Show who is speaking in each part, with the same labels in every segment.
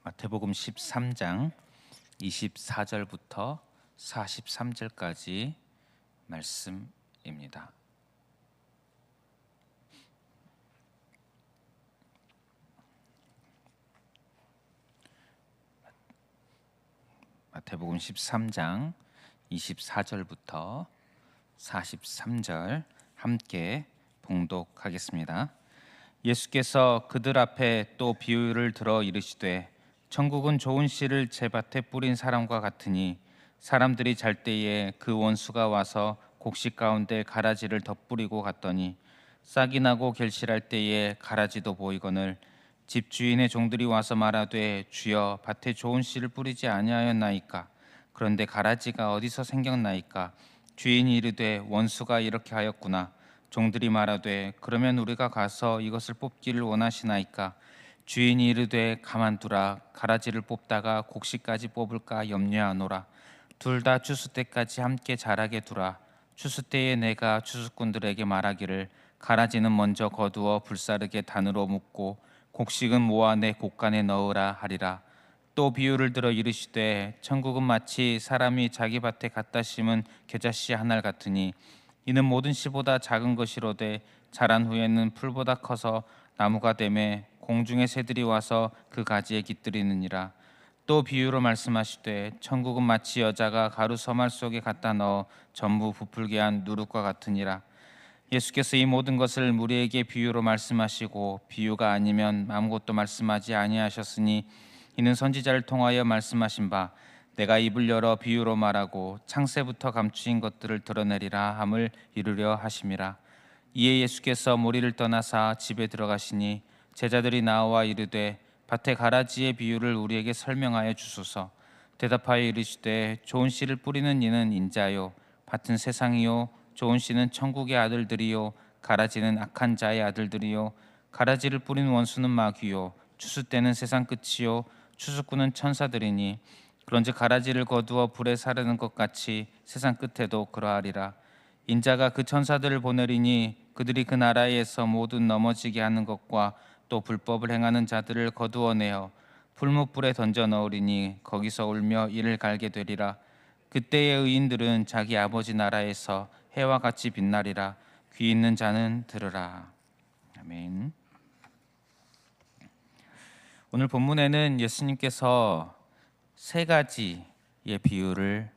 Speaker 1: 마태복음 13장 24절부터 43절까지 말씀입니다. 마태복음 13장 24절부터 43절 함께 봉독하겠습니다. 예수께서 그들 앞에 또 비유를 들어 이르시되 천국은 좋은 씨를 제 밭에 뿌린 사람과 같으니 사람들이 잘 때에 그 원수가 와서 곡식 가운데 가라지를 덧뿌리고 갔더니 싹이 나고 결실할 때에 가라지도 보이거늘 집주인의 종들이 와서 말하되 주여 밭에 좋은 씨를 뿌리지 아니하였나이까? 그런데 가라지가 어디서 생겼나이까? 주인이 이르되 원수가 이렇게 하였구나. 종들이 말하되 그러면 우리가 가서 이것을 뽑기를 원하시나이까? 주인이 이르되 가만두라. 가라지를 뽑다가 곡식까지 뽑을까 염려하노라. 둘 다 추수 때까지 함께 자라게 두라. 추수 때에 내가 추수꾼들에게 말하기를 가라지는 먼저 거두어 불사르게 단으로 묶고 곡식은 모아 내 곡간에 넣으라 하리라. 또 비유를 들어 이르시되 천국은 마치 사람이 자기 밭에 갖다 심은 겨자씨 한 알 같으니 이는 모든 씨보다 작은 것이로되 자란 후에는 풀보다 커서 나무가 되매 공중의 새들이 와서 그 가지에 깃들이느니라. 또 비유로 말씀하시되 천국은 마치 여자가 가루 서말 속에 갖다 넣어 전부 부풀게 한 누룩과 같으니라. 예수께서 이 모든 것을 무리에게 비유로 말씀하시고 비유가 아니면 아무것도 말씀하지 아니하셨으니 이는 선지자를 통하여 말씀하신 바 내가 입을 열어 비유로 말하고 창세부터 감추인 것들을 드러내리라 함을 이루려 하심이라. 이에 예수께서 무리를 떠나사 집에 들어가시니 제자들이 나와 이르되 밭에 가라지의 비유를 우리에게 설명하여 주소서. 대답하여 이르시되 좋은 씨를 뿌리는 이는 인자요 밭은 세상이요 좋은 씨는 천국의 아들들이요 가라지는 악한 자의 아들들이요 가라지를 뿌린 원수는 마귀요 추수 때는 세상 끝이요 추수꾼은 천사들이니 그런즉 가라지를 거두어 불에 사르는 것 같이 세상 끝에도 그러하리라. 인자가 그 천사들을 보내리니 그들이 그 나라에서 모두 넘어지게 하는 것과 또 불법을 행하는 자들을 거두어내어 풀무불에 던져 넣으리니 거기서 울며 이를 갈게 되리라. 그때의 의인들은 자기 아버지 나라에서 해와 같이 빛나리라. 귀 있는 자는 들으라. 아멘. 오늘 본문에는 예수님께서 세 가지의 비유를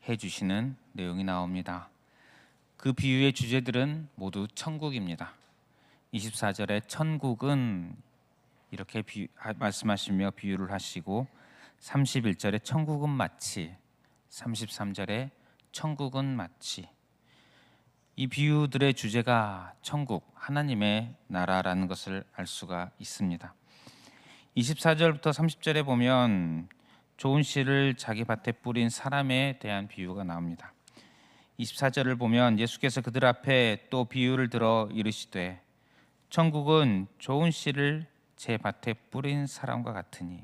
Speaker 1: 해주시는 내용이 나옵니다. 그 비유의 주제들은 모두 천국입니다. 24절에 천국은 이렇게 말씀하시며 비유를 하시고 31절에 천국은 마치 33절에 천국은 마치 이 비유들의 주제가 천국, 하나님의 나라라는 것을 알 수가 있습니다. 24절부터 30절에 보면 좋은 씨를 자기 밭에 뿌린 사람에 대한 비유가 나옵니다. 24절을 보면 예수께서 그들 앞에 또 비유를 들어 이르시되 천국은 좋은 씨를 제 밭에 뿌린 사람과 같으니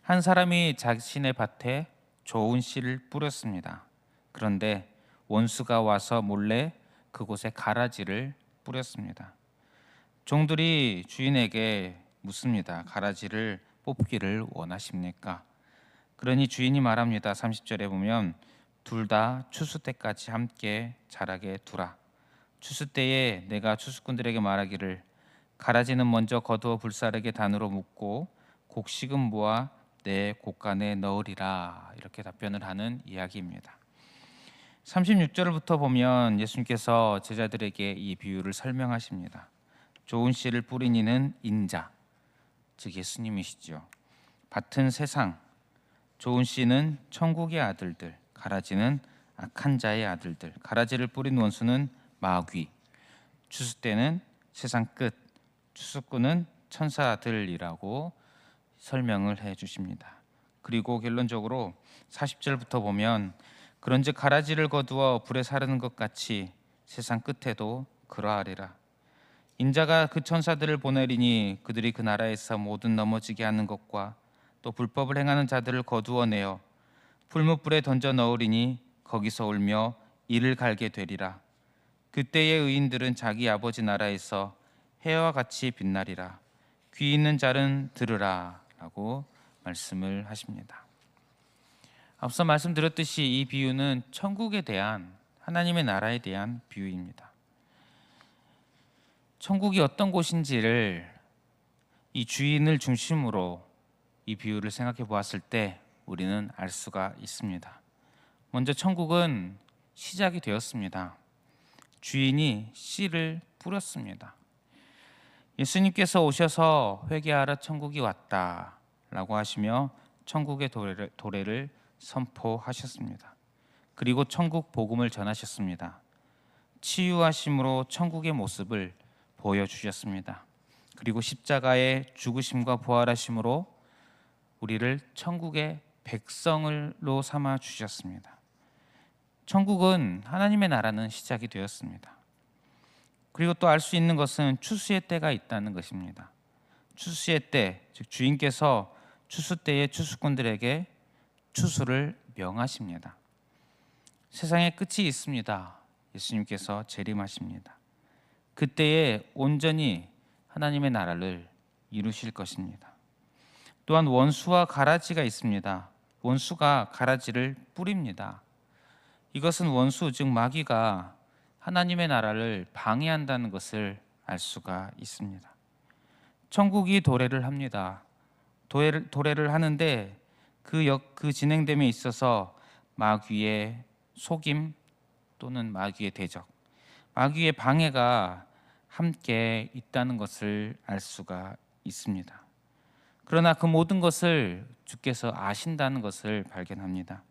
Speaker 1: 한 사람이 자신의 밭에 좋은 씨를 뿌렸습니다. 그런데 원수가 와서 몰래 그곳에 가라지를 뿌렸습니다. 종들이 주인에게 묻습니다. 가라지를 뽑기를 원하십니까? 그러니 주인이 말합니다. 30절에 보면 둘 다 추수 때까지 함께 자라게 두라. 추수 때에 내가 추수꾼들에게 말하기를 가라지는 먼저 거두어 불사르게 단으로 묶고 곡식은 모아 내 곡간에 넣으리라. 이렇게 답변을 하는 이야기입니다. 36절부터 보면 예수님께서 제자들에게 이 비유를 설명하십니다. 좋은 씨를 뿌린 이는 인자, 즉 예수님이시죠. 밭은 세상, 좋은 씨는 천국의 아들들, 가라지는 악한 자의 아들들. 가라지를 뿌린 원수는 마귀, 추수 때는 세상 끝, 추수꾼은 천사들이라고 설명을 해 주십니다. 그리고 결론적으로 40절부터 보면 그런즉 가라지를 거두어 불에 사르는 것 같이 세상 끝에도 그러하리라. 인자가 그 천사들을 보내리니 그들이 그 나라에서 모든 넘어지게 하는 것과 또 불법을 행하는 자들을 거두어내어 풀무불에 던져 넣으리니 거기서 울며 이를 갈게 되리라. 그때의 의인들은 자기 아버지 나라에서 해와 같이 빛나리라. 귀 있는 자는 들으라 라고 말씀을 하십니다. 앞서 말씀드렸듯이 이 비유는 천국에 대한, 하나님의 나라에 대한 비유입니다. 천국이 어떤 곳인지를 이 주인을 중심으로 이 비유를 생각해 보았을 때 우리는 알 수가 있습니다. 먼저 천국은 시작이 되었습니다. 주인이 씨를 뿌렸습니다. 예수님께서 오셔서 회개하라, 천국이 왔다 라고 하시며 천국의 도래를 선포하셨습니다. 그리고 천국 복음을 전하셨습니다. 치유하심으로 천국의 모습을 보여주셨습니다. 그리고 십자가의 죽으심과 부활하심으로 우리를 천국의 백성으로 삼아 주셨습니다. 천국은, 하나님의 나라는 시작이 되었습니다. 그리고 또 알 수 있는 것은 추수의 때가 있다는 것입니다. 추수의 때, 즉 주인께서 추수 때에 추수꾼들에게 추수를 명하십니다. 세상에 끝이 있습니다. 예수님께서 재림하십니다. 그때에 온전히 하나님의 나라를 이루실 것입니다. 또한 원수와 가라지가 있습니다. 원수가 가라지를 뿌립니다. 이것은 원수, 즉 마귀가 하나님의 나라를 방해한다는 것을 알 수가 있습니다. 천국이 도래를 합니다. 도래를 하는데 그 진행됨에 있어서 마귀의 속임 또는 마귀의 대적, 마귀의 방해가 함께 있다는 것을 알 수가 있습니다. 그러나 그 모든 것을 주께서 아신다는 것을 발견합니다.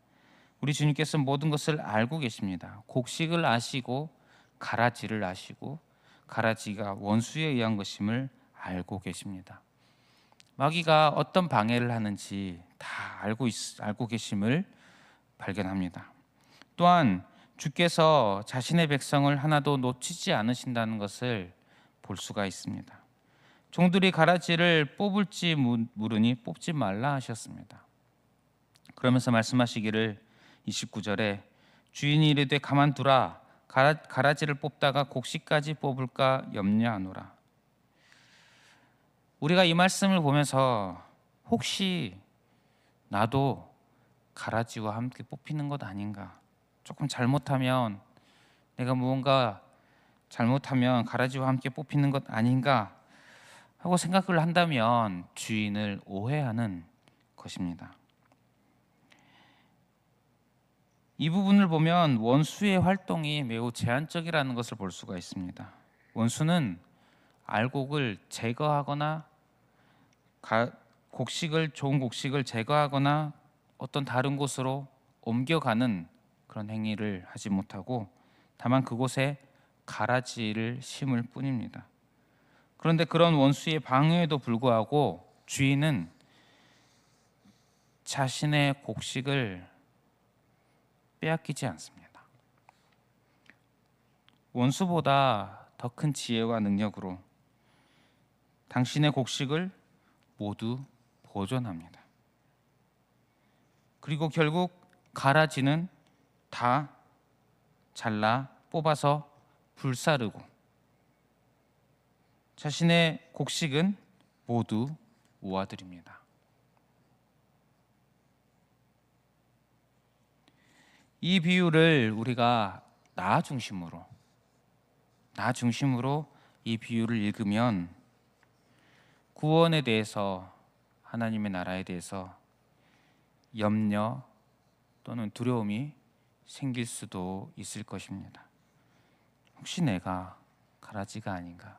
Speaker 1: 우리 주님께서 모든 것을 알고 계십니다. 곡식을 아시고 가라지를 아시고 가라지가 원수에 의한 것임을 알고 계십니다. 마귀가 어떤 방해를 하는지 다 알고 계심을 발견합니다. 또한 주께서 자신의 백성을 하나도 놓치지 않으신다는 것을 볼 수가 있습니다. 종들이 가라지를 뽑을지 물으니 뽑지 말라 하셨습니다. 그러면서 말씀하시기를 29절에 주인이 이르되 가만두라, 가라지를 뽑다가 곡식까지 뽑을까 염려하노라. 우리가 이 말씀을 보면서 혹시 나도 가라지와 함께 뽑히는 것 아닌가, 조금 잘못하면, 내가 무언가 잘못하면 가라지와 함께 뽑히는 것 아닌가 하고 생각을 한다면 주인을 오해하는 것입니다. 이 부분을 보면 원수의 활동이 매우 제한적이라는 것을 볼 수가 있습니다. 원수는 알곡을 제거하거나 좋은 곡식을 제거하거나 어떤 다른 곳으로 옮겨가는 그런 행위를 하지 못하고 다만 그곳에 가라지를 심을 뿐입니다. 그런데 그런 원수의 방해에도 불구하고 주인은 자신의 곡식을 빼앗기지 않습니다. 원수보다 더 큰 지혜와 능력으로 당신의 곡식을 모두 보존합니다. 그리고 결국 가라지는 다 잘라 뽑아서 불사르고 자신의 곡식은 모두 모아드립니다. 이 비유를 우리가 나 중심으로 이 비유를 읽으면 구원에 대해서, 하나님의 나라에 대해서 염려 또는 두려움이 생길 수도 있을 것입니다. 혹시 내가 가라지가 아닌가?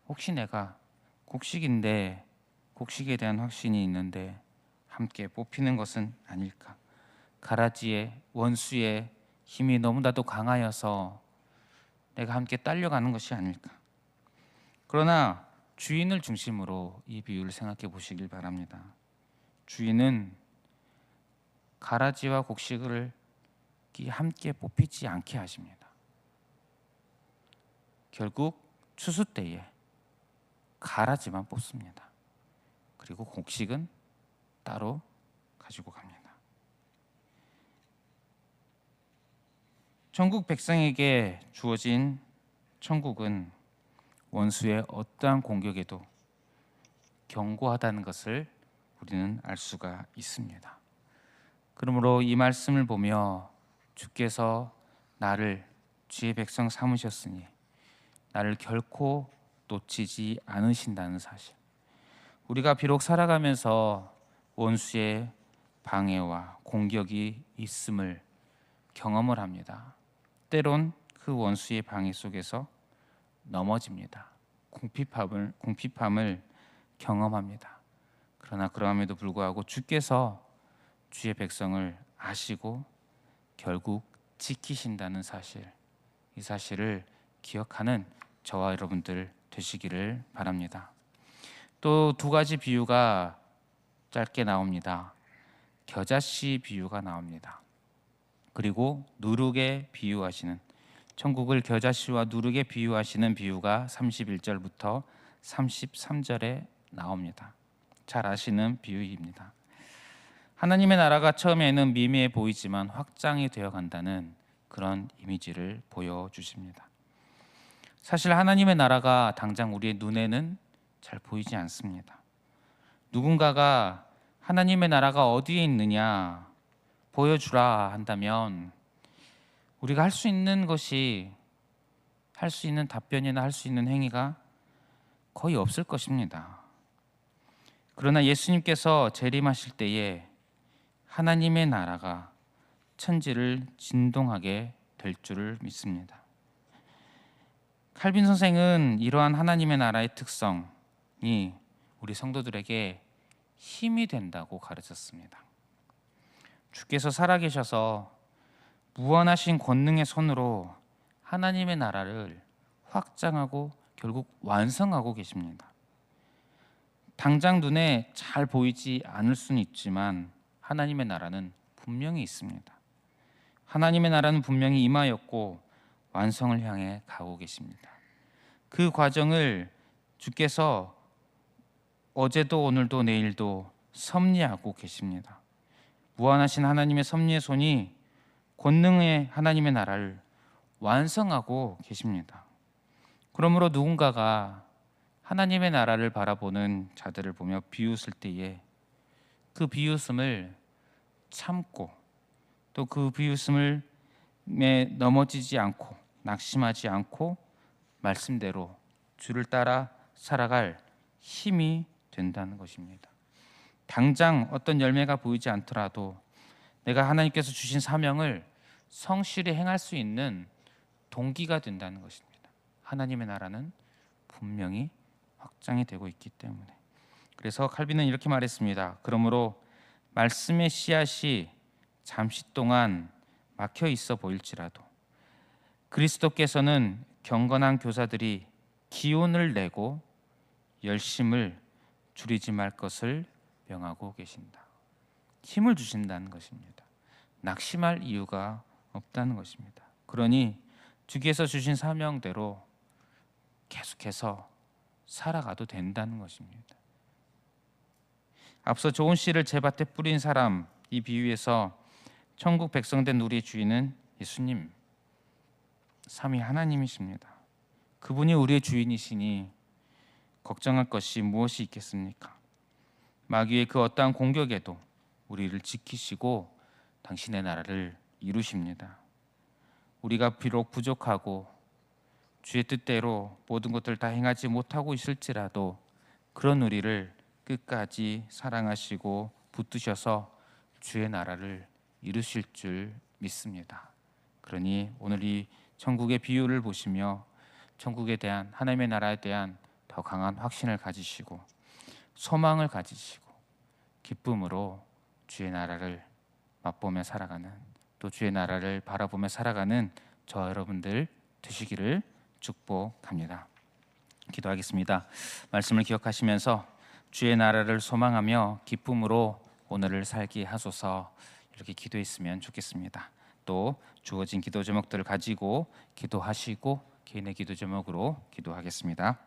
Speaker 1: 혹시 내가 곡식인데, 곡식에 대한 확신이 있는데 함께 뽑히는 것은 아닐까? 가라지의 원수의 힘이 너무나도 강하여서 내가 함께 딸려가는 것이 아닐까? 그러나 주인을 중심으로 이 비유를 생각해 보시길 바랍니다. 주인은 가라지와 곡식을 함께 뽑히지 않게 하십니다. 결국 추수 때에 가라지만 뽑습니다. 그리고 곡식은 따로 가지고 갑니다. 천국 백성에게 주어진 천국은 원수의 어떠한 공격에도 견고하다는 것을 우리는 알 수가 있습니다. 그러므로 이 말씀을 보며 주께서 나를 주의 백성 삼으셨으니 나를 결코 놓치지 않으신다는 사실, 우리가 비록 살아가면서 원수의 방해와 공격이 있음을 경험을 합니다. 때론 그 원수의 방해 속에서 넘어집니다. 궁핍함을 경험합니다. 그러나 그럼에도 불구하고 주께서 주의 백성을 아시고 결국 지키신다는 사실, 이 사실을 기억하는 저와 여러분들 되시기를 바랍니다. 또 두 가지 비유가 짧게 나옵니다. 겨자씨 비유가 나옵니다. 그리고 누룩에 비유하시는, 천국을 겨자씨와 누룩에 비유하시는 비유가 31절부터 33절에 나옵니다. 잘 아시는 비유입니다. 하나님의 나라가 처음에는 미미해 보이지만 확장이 되어 간다는 그런 이미지를 보여주십니다. 사실 하나님의 나라가 당장 우리의 눈에는 잘 보이지 않습니다. 누군가가 하나님의 나라가 어디에 있느냐 보여주라 한다면 우리가 할 수 있는 것이, 할 수 있는 답변이나 할 수 있는 행위가 거의 없을 것입니다. 그러나 예수님께서 재림하실 때에 하나님의 나라가 천지를 진동하게 될 줄을 믿습니다. 칼빈 선생은 이러한 하나님의 나라의 특성이 우리 성도들에게 힘이 된다고 가르쳤습니다. 주께서 살아계셔서 무한하신 권능의 손으로 하나님의 나라를 확장하고 결국 완성하고 계십니다. 당장 눈에 잘 보이지 않을 수는 있지만 하나님의 나라는 분명히 있습니다. 하나님의 나라는 분명히 임하였고 완성을 향해 가고 계십니다. 그 과정을 주께서 어제도 오늘도 내일도 섭리하고 계십니다. 무한하신 하나님의 섭리의 손이 권능의 하나님의 나라를 완성하고 계십니다. 그러므로 누군가가 하나님의 나라를 바라보는 자들을 보며 비웃을 때에 그 비웃음을 참고 또 그 비웃음에 넘어지지 않고 낙심하지 않고 말씀대로 주를 따라 살아갈 힘이 된다는 것입니다. 당장 어떤 열매가 보이지 않더라도 내가 하나님께서 주신 사명을 성실히 행할 수 있는 동기가 된다는 것입니다. 하나님의 나라는 분명히 확장이 되고 있기 때문에. 그래서 칼빈은 이렇게 말했습니다. 그러므로 말씀의 씨앗이 잠시 동안 막혀 있어 보일지라도 그리스도께서는 경건한 교사들이 기운을 내고 열심을 줄이지 말 것을 명하고 계신다. 힘을 주신다는 것입니다. 낙심할 이유가 없다는 것입니다. 그러니 주께서 주신 사명대로 계속해서 살아가도 된다는 것입니다. 앞서 좋은 씨를 제 밭에 뿌린 사람, 이 비유에서 천국 백성된 우리의 주인은 예수님, 삼위 하나님이십니다. 그분이 우리의 주인이시니 걱정할 것이 무엇이 있겠습니까? 마귀의 그 어떠한 공격에도 우리를 지키시고 당신의 나라를 이루십니다. 우리가 비록 부족하고 주의 뜻대로 모든 것들을 다 행하지 못하고 있을지라도 그런 우리를 끝까지 사랑하시고 붙드셔서 주의 나라를 이루실 줄 믿습니다. 그러니 오늘 이 천국의 비유를 보시며 천국에 대한, 하나님의 나라에 대한 더 강한 확신을 가지시고 소망을 가지시고 기쁨으로 주의 나라를 맛보며 살아가는, 또 주의 나라를 바라보며 살아가는 저와 여러분들 되시기를 축복합니다. 기도하겠습니다. 말씀을 기억하시면서 주의 나라를 소망하며 기쁨으로 오늘을 살게 하소서, 이렇게 기도했으면 좋겠습니다. 또 주어진 기도 제목들을 가지고 기도하시고 개인의 기도 제목으로 기도하겠습니다.